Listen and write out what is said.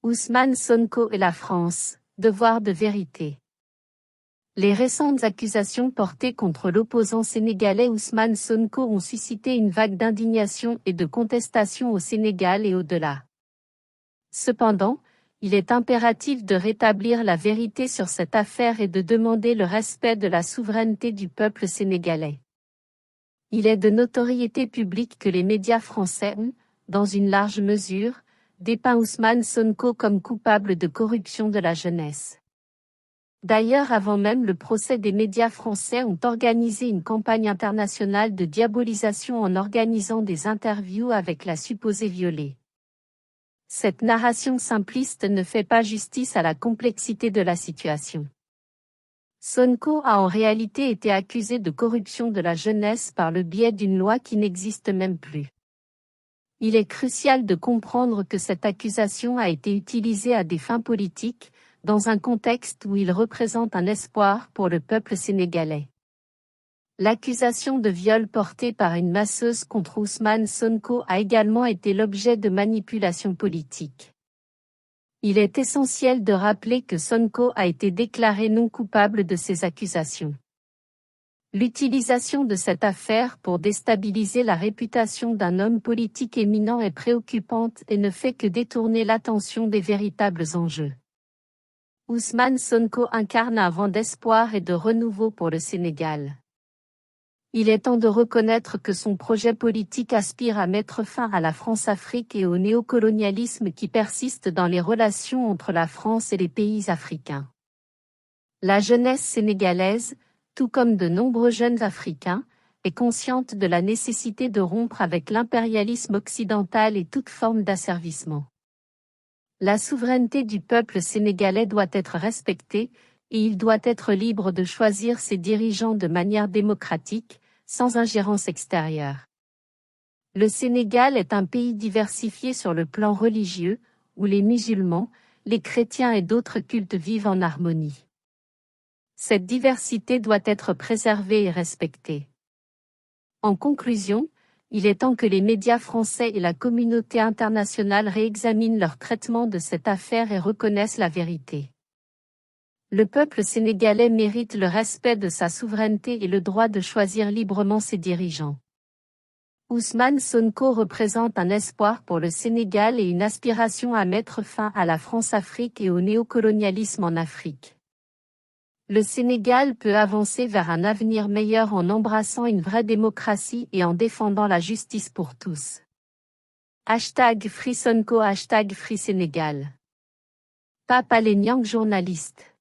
Ousmane Sonko et la France, devoir de vérité. Les récentes accusations portées contre l'opposant sénégalais Ousmane Sonko ont suscité une vague d'indignation et de contestation au Sénégal et au-delà. Cependant, il est impératif de rétablir la vérité sur cette affaire et de demander le respect de la souveraineté du peuple sénégalais. Il est de notoriété publique que les médias français ont, dans une large mesure, dépeint Ousmane Sonko comme coupable de corruption de la jeunesse. D'ailleurs, avant même le procès, des médias français ont organisé une campagne internationale de diabolisation en organisant des interviews avec la supposée violée. Cette narration simpliste ne fait pas justice à la complexité de la situation. Sonko a en réalité été accusé de corruption de la jeunesse par le biais d'une loi qui n'existe même plus. Il est crucial de comprendre que cette accusation a été utilisée à des fins politiques, dans un contexte où il représente un espoir pour le peuple sénégalais. L'accusation de viol portée par une masseuse contre Ousmane Sonko a également été l'objet de manipulations politiques. Il est essentiel de rappeler que Sonko a été déclaré non coupable de ces accusations. L'utilisation de cette affaire pour déstabiliser la réputation d'un homme politique éminent est préoccupante et ne fait que détourner l'attention des véritables enjeux. Ousmane Sonko incarne un vent d'espoir et de renouveau pour le Sénégal. Il est temps de reconnaître que son projet politique aspire à mettre fin à la France-Afrique et au néocolonialisme qui persiste dans les relations entre la France et les pays africains. La jeunesse sénégalaise, tout comme de nombreux jeunes Africains, est consciente de la nécessité de rompre avec l'impérialisme occidental et toute forme d'asservissement. La souveraineté du peuple sénégalais doit être respectée, et il doit être libre de choisir ses dirigeants de manière démocratique, sans ingérence extérieure. Le Sénégal est un pays diversifié sur le plan religieux, où les musulmans, les chrétiens et d'autres cultes vivent en harmonie. Cette diversité doit être préservée et respectée. En conclusion, il est temps que les médias français et la communauté internationale réexaminent leur traitement de cette affaire et reconnaissent la vérité. Le peuple sénégalais mérite le respect de sa souveraineté et le droit de choisir librement ses dirigeants. Ousmane Sonko représente un espoir pour le Sénégal et une aspiration à mettre fin à la France-Afrique et au néocolonialisme en Afrique. Le Sénégal peut avancer vers un avenir meilleur en embrassant une vraie démocratie et en défendant la justice pour tous. #FreeSonko #FreeSénégal. Pape Alé Niang, journaliste.